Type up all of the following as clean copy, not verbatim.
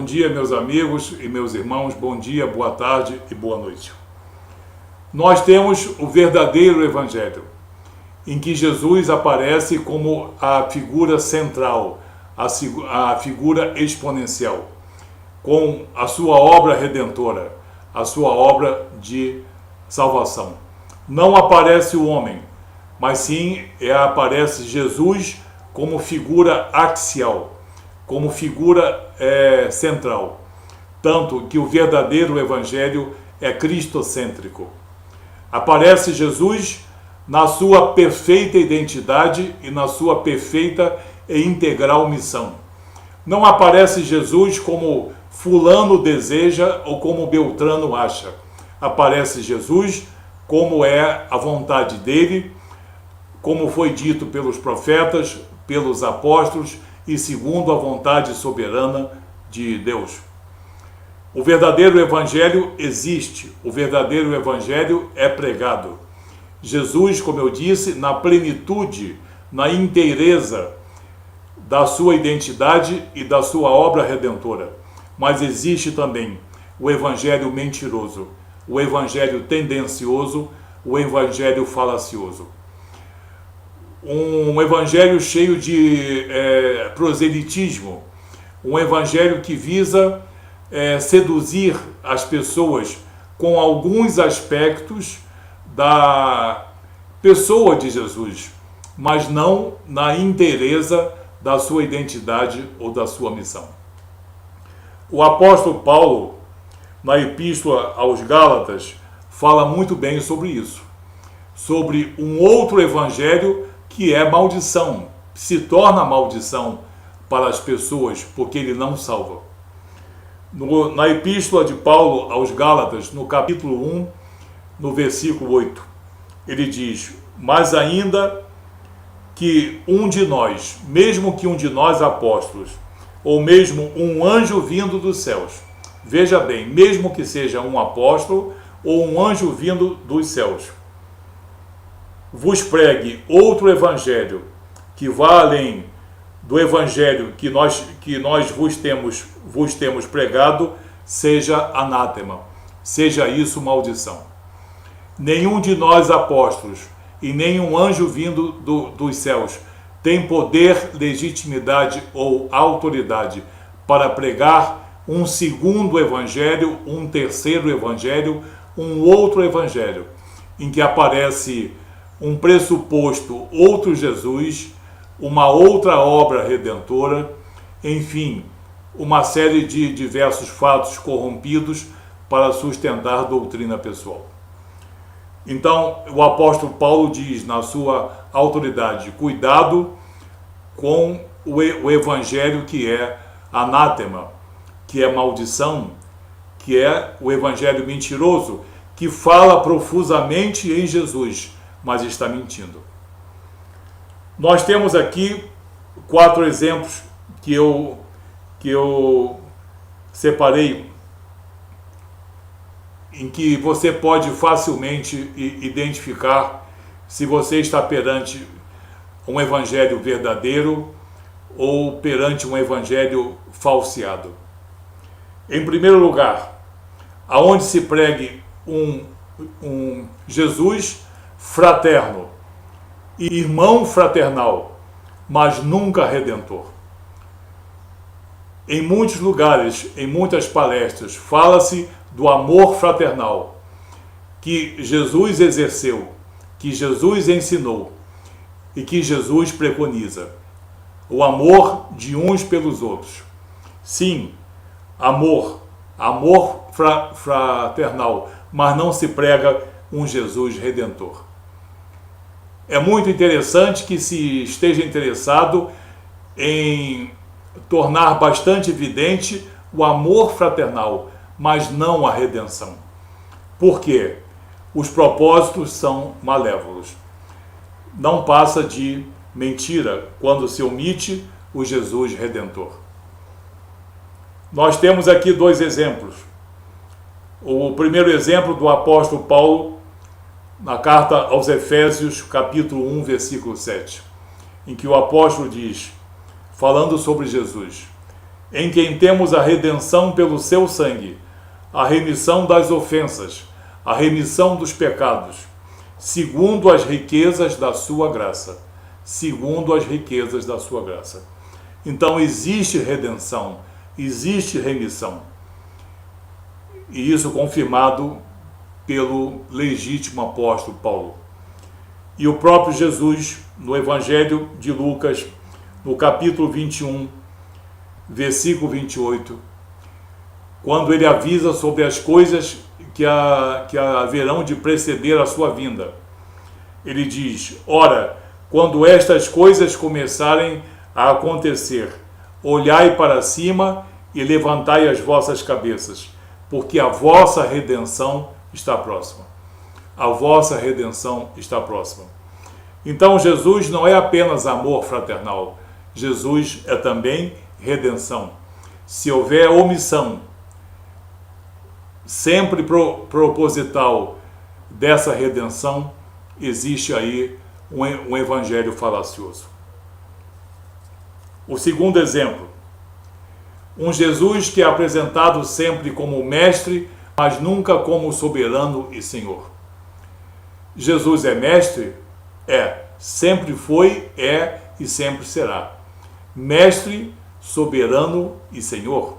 dia, meus amigos e meus irmãos, bom dia, boa tarde e boa noite. Nós temos o verdadeiro Evangelho, em que Jesus aparece como a figura central, a figura exponencial, com a sua obra redentora, a sua obra de salvação. Não aparece o homem, mas sim aparece Jesus como figura axial, como figura central. Tanto que o verdadeiro Evangelho é cristocêntrico. Aparece Jesus na sua perfeita identidade e na sua perfeita e integral missão. Não aparece Jesus como fulano deseja ou como Beltrano acha. Aparece Jesus como é a vontade dele, como foi dito pelos profetas, pelos apóstolos e segundo a vontade soberana de Deus. O verdadeiro Evangelho existe, o verdadeiro Evangelho é pregado. Jesus, como eu disse, na plenitude, na inteireza da sua identidade e da sua obra redentora. Mas existe também o Evangelho mentiroso, o Evangelho tendencioso, o Evangelho falacioso. Um Evangelho cheio de proselitismo, um Evangelho que visa seduzir as pessoas com alguns aspectos da pessoa de Jesus, mas não na inteireza da sua identidade ou da sua missão. O apóstolo Paulo, na Epístola aos Gálatas, fala muito bem sobre isso, sobre um outro evangelho que é maldição, se torna maldição para as pessoas, porque ele não salva. Na Epístola de Paulo aos Gálatas, no capítulo 1, no versículo 8, ele diz: mas ainda que um de nós, mesmo que um de nós apóstolos, ou mesmo um anjo vindo dos céus, veja bem, mesmo que seja um apóstolo ou um anjo vindo dos céus, vos pregue outro evangelho que vá além do evangelho que nós vos temos pregado, seja anátema, seja isso maldição. Nenhum de nós apóstolos e nenhum anjo vindo dos céus tem poder, legitimidade ou autoridade para pregar um segundo evangelho, um terceiro evangelho, um outro evangelho, em que aparece um pressuposto outro Jesus, uma outra obra redentora, enfim, uma série de diversos fatos corrompidos para sustentar doutrina pessoal. Então, o apóstolo Paulo diz na sua autoridade: cuidado com o evangelho que é anátema, que é maldição, que é o evangelho mentiroso, que fala profusamente em Jesus, mas está mentindo. Nós temos aqui 4 exemplos que eu separei, em que você pode facilmente identificar se você está perante um evangelho verdadeiro ou perante um evangelho falseado. Em primeiro lugar, aonde se pregue um Jesus fraterno, irmão fraternal, mas nunca redentor. Em muitos lugares, em muitas palestras, fala-se do amor fraternal que Jesus exerceu, que Jesus ensinou e que Jesus preconiza. O amor de uns pelos outros. Sim, amor fraternal, mas não se prega um Jesus redentor. É muito interessante que se esteja interessado em tornar bastante evidente o amor fraternal, mas não a redenção. Por quê? Os propósitos são malévolos. Não passa de mentira quando se omite o Jesus redentor. Nós temos aqui 2 exemplos. O primeiro exemplo do apóstolo Paulo, na carta aos Efésios, capítulo 1, versículo 7, em que o apóstolo diz, falando sobre Jesus: em quem temos a redenção pelo seu sangue, a remissão das ofensas, a remissão dos pecados, segundo as riquezas da sua graça. Segundo as riquezas da sua graça. Então existe redenção, existe remissão. E isso confirmado pelo legítimo apóstolo Paulo. E o próprio Jesus, no Evangelho de Lucas, no capítulo 21, versículo 28, quando ele avisa sobre as coisas que haverão de preceder a sua vinda, ele diz: ora, quando estas coisas começarem a acontecer, olhai para cima e levantai as vossas cabeças, porque a vossa redenção está próxima. A vossa redenção está próxima. Então Jesus não é apenas amor fraternal, Jesus é também redenção. Se houver omissão, sempre proposital, dessa redenção, existe aí um evangelho falacioso. O segundo exemplo, um Jesus que é apresentado sempre como mestre, mas nunca como soberano e senhor. Jesus é mestre? É, sempre foi, é e sempre será. Mestre, soberano e senhor.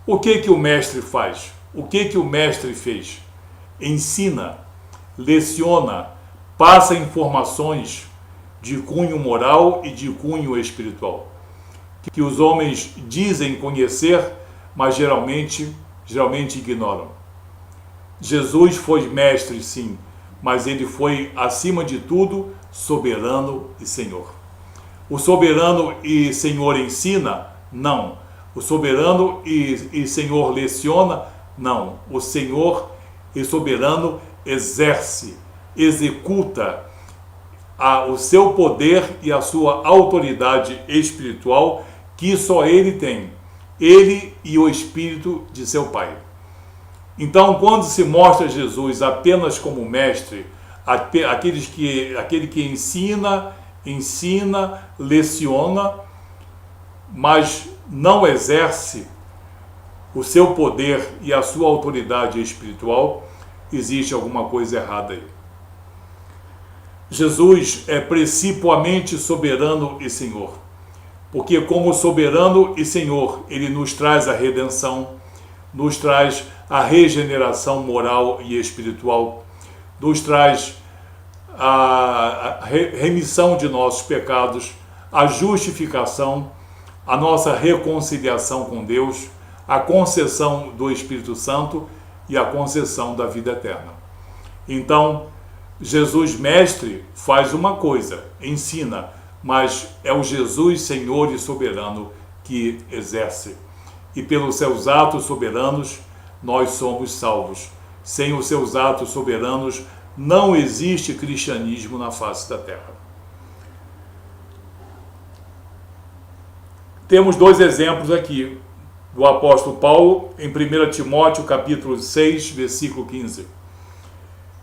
O que o mestre faz? O que o mestre fez? Ensina, leciona, passa informações de cunho moral e de cunho espiritual, que os homens dizem conhecer, mas geralmente ignoram. Jesus foi mestre, sim, mas ele foi, acima de tudo, soberano e senhor. O soberano e senhor ensina? Não. O soberano e senhor leciona? Não. O senhor e soberano exerce, executa o seu poder e a sua autoridade espiritual, que só ele tem, ele e o Espírito de seu Pai. Então, quando se mostra Jesus apenas como mestre, aquele que ensina, leciona, mas não exerce o seu poder e a sua autoridade espiritual, existe alguma coisa errada aí. Jesus é principalmente soberano e senhor, porque como soberano e senhor, ele nos traz a redenção, nos traz a regeneração moral e espiritual, nos traz a remissão de nossos pecados, a justificação, a nossa reconciliação com Deus, a concessão do Espírito Santo e a concessão da vida eterna. Então, Jesus mestre faz uma coisa, ensina, mas é o Jesus Senhor e soberano que exerce. E pelos seus atos soberanos, nós somos salvos. Sem os seus atos soberanos, não existe cristianismo na face da terra. Temos dois exemplos aqui do apóstolo Paulo em 1 Timóteo capítulo 6, versículo 15,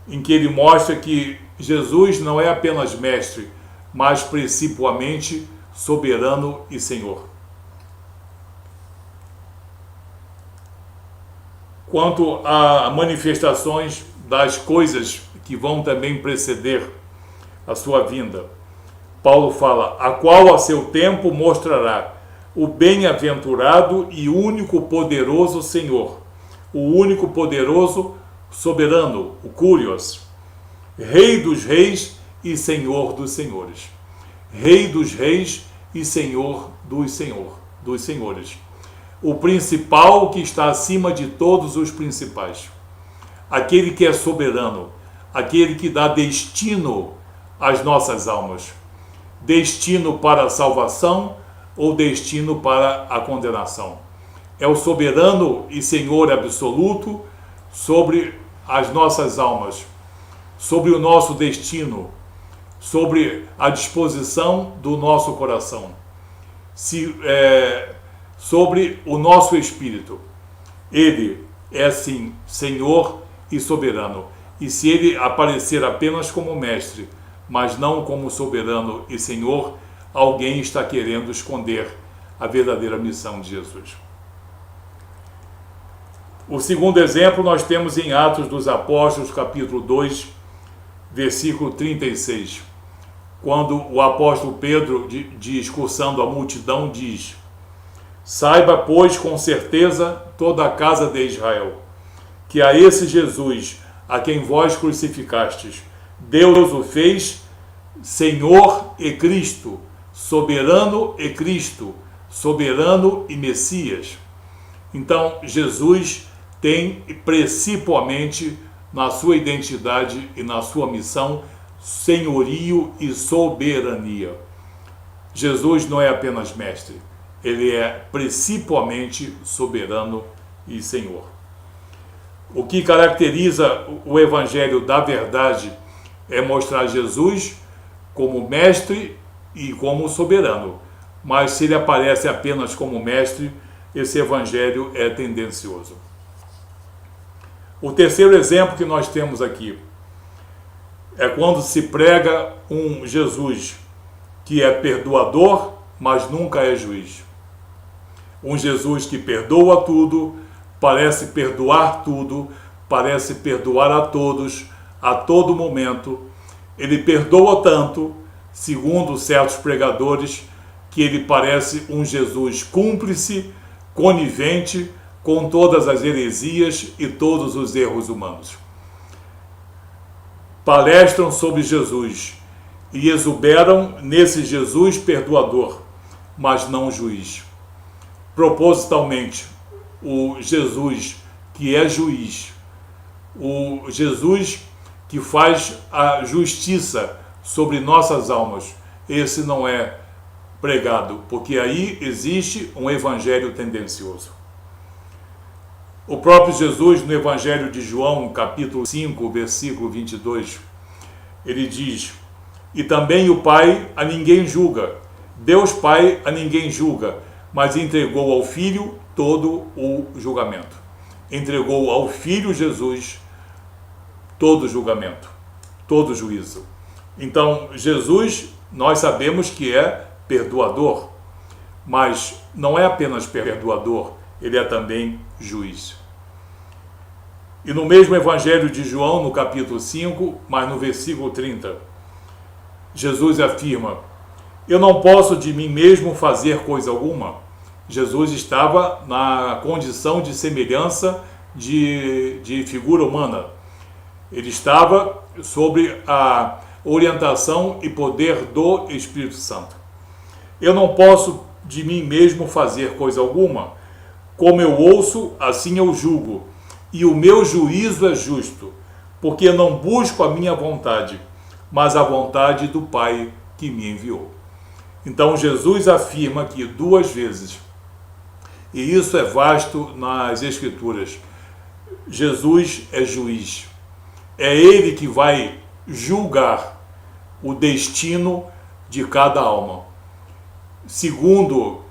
em que ele mostra que Jesus não é apenas mestre, mas principalmente soberano e senhor. Quanto a manifestações das coisas que vão também preceder a sua vinda, Paulo fala: a qual a seu tempo mostrará o bem-aventurado e único poderoso Senhor, o único poderoso soberano, o Curios, Rei dos reis e Senhor dos senhores. Rei dos reis e Senhor dos senhores. O principal que está acima de todos os principais. Aquele que é soberano, aquele que dá destino às nossas almas. Destino para a salvação ou destino para a condenação. É o soberano e Senhor absoluto sobre as nossas almas, sobre o nosso destino, sobre a disposição do nosso coração, sobre o nosso espírito. Ele é sim Senhor e soberano. E se ele aparecer apenas como mestre, mas não como soberano e Senhor, alguém está querendo esconder a verdadeira missão de Jesus. O segundo exemplo nós temos em Atos dos Apóstolos, capítulo 2, versículo 36, quando o apóstolo Pedro, discursando a multidão, diz: saiba, pois, com certeza toda a casa de Israel, que a esse Jesus, a quem vós crucificastes, Deus o fez Senhor e Cristo, soberano e Cristo, soberano e Messias. Então, Jesus tem principalmente na sua identidade e na sua missão senhorio e soberania. Jesus não é apenas mestre, ele é principalmente soberano e Senhor. O que caracteriza o Evangelho da verdade é mostrar Jesus como mestre e como soberano. Mas se ele aparece apenas como mestre, esse Evangelho é tendencioso. O terceiro exemplo que nós temos aqui é quando se prega um Jesus que é perdoador, mas nunca é juiz. Um Jesus que perdoa tudo, parece perdoar tudo, parece perdoar a todos, a todo momento. Ele perdoa tanto, segundo certos pregadores, que ele parece um Jesus cúmplice, conivente com todas as heresias e todos os erros humanos. Palestram sobre Jesus e exuberam nesse Jesus perdoador, mas não juiz. Propositalmente, o Jesus que é juiz, o Jesus que faz a justiça sobre nossas almas, esse não é pregado, porque aí existe um evangelho tendencioso. O próprio Jesus, no Evangelho de João, capítulo 5, versículo 22, ele diz: e também o Pai a ninguém julga, Deus Pai a ninguém julga, mas entregou ao Filho todo o julgamento. Entregou ao Filho Jesus todo o julgamento, todo o juízo. Então, Jesus, nós sabemos que é perdoador, mas não é apenas perdoador, ele é também juiz. E no mesmo Evangelho de João, no capítulo 5, mas no versículo 30, Jesus afirma: eu não posso de mim mesmo fazer coisa alguma. Jesus estava na condição de semelhança de figura humana. Ele estava sob a orientação e poder do Espírito Santo. Eu não posso de mim mesmo fazer coisa alguma. Como eu ouço, assim eu julgo. E o meu juízo é justo, porque eu não busco a minha vontade, mas a vontade do Pai que me enviou. Então Jesus afirma aqui 2 vezes, e isso é vasto nas Escrituras: Jesus é juiz. É Ele que vai julgar o destino de cada alma, segundo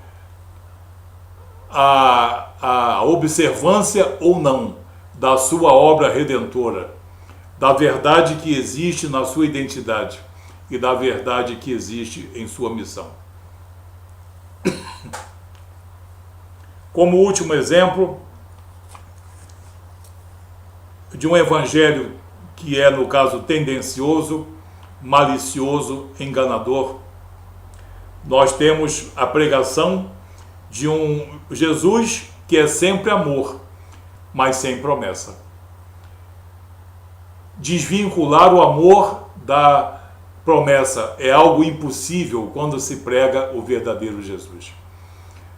a observância ou não da sua obra redentora, da verdade que existe na sua identidade e da verdade que existe em sua missão. Como último exemplo de um evangelho que é, no caso, tendencioso, malicioso, enganador, nós temos a pregação de um Jesus que é sempre amor, mas sem promessa. Desvincular o amor da promessa é algo impossível quando se prega o verdadeiro Jesus.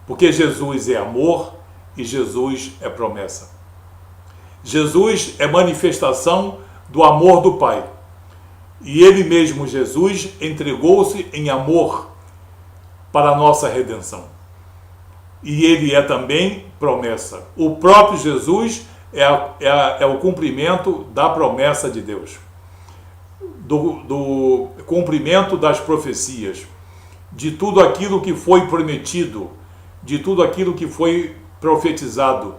Porque Jesus é amor e Jesus é promessa. Jesus é manifestação do amor do Pai. E ele mesmo, Jesus, entregou-se em amor para a nossa redenção. E ele é também promessa. O próprio Jesus é o cumprimento da promessa de Deus, do cumprimento das profecias, de tudo aquilo que foi prometido, de tudo aquilo que foi profetizado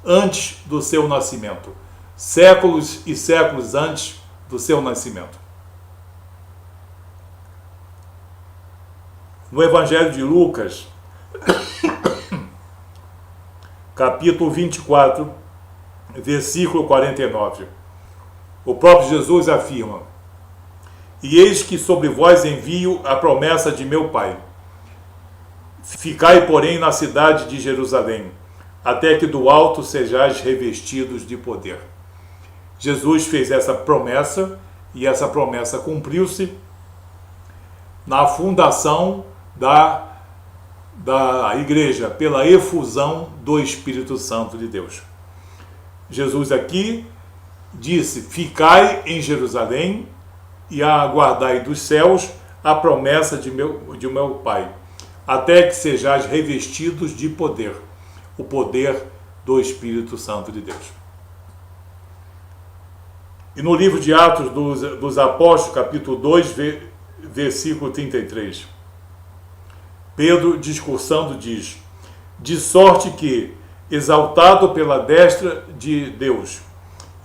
antes do seu nascimento, séculos e séculos antes do seu nascimento. No Evangelho de Lucas, capítulo 24, versículo 49. O próprio Jesus afirma: e eis que sobre vós envio a promessa de meu Pai. Ficai, porém, na cidade de Jerusalém, até que do alto sejais revestidos de poder. Jesus fez essa promessa, e essa promessa cumpriu-se na fundação da igreja, pela efusão do Espírito Santo de Deus. Jesus aqui disse: ficai em Jerusalém e aguardai dos céus a promessa de meu Pai, até que sejais revestidos de poder, o poder do Espírito Santo de Deus. E no livro de Atos dos Apóstolos, capítulo 2, versículo 33, Pedro, discursando, diz: de sorte que, exaltado pela destra de Deus,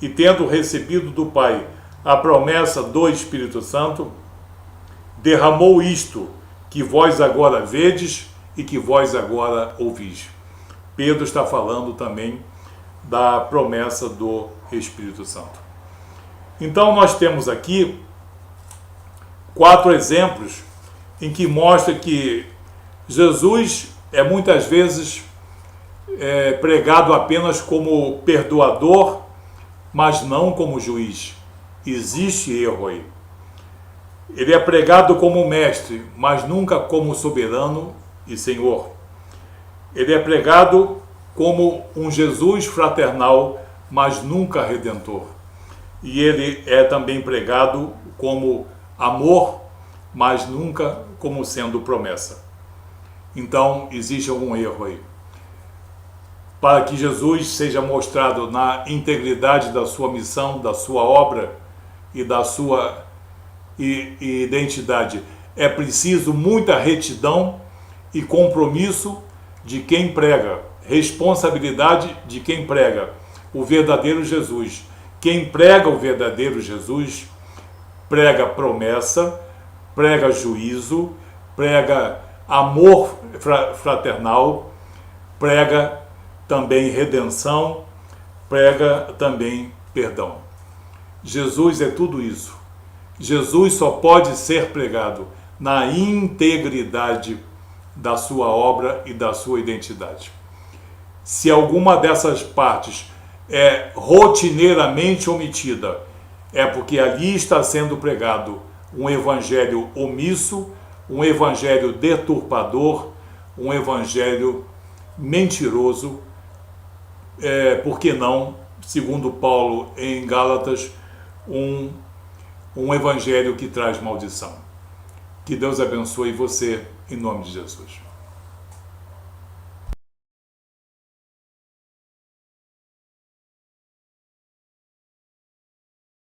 e tendo recebido do Pai a promessa do Espírito Santo, derramou isto que vós agora vedes e que vós agora ouvis. Pedro está falando também da promessa do Espírito Santo. Então nós temos aqui 4 exemplos em que mostra que Jesus é muitas vezes pregado apenas como perdoador, mas não como juiz. Existe erro aí. Ele é pregado como mestre, mas nunca como soberano e senhor. Ele é pregado como um Jesus fraternal, mas nunca redentor. E ele é também pregado como amor, mas nunca como sendo promessa. Então, existe algum erro aí. Para que Jesus seja mostrado na integridade da sua missão, da sua obra e da sua identidade, é preciso muita retidão e compromisso de quem prega, responsabilidade de quem prega o verdadeiro Jesus. Quem prega o verdadeiro Jesus prega promessa, prega juízo, prega amor fraternal, prega também redenção, prega também perdão. Jesus é tudo isso. Jesus só pode ser pregado na integridade da sua obra e da sua identidade. Se alguma dessas partes é rotineiramente omitida, é porque ali está sendo pregado um evangelho omisso, um evangelho deturpador, um evangelho mentiroso, por que não, segundo Paulo em Gálatas, um evangelho que traz maldição. Que Deus abençoe você, em nome de Jesus.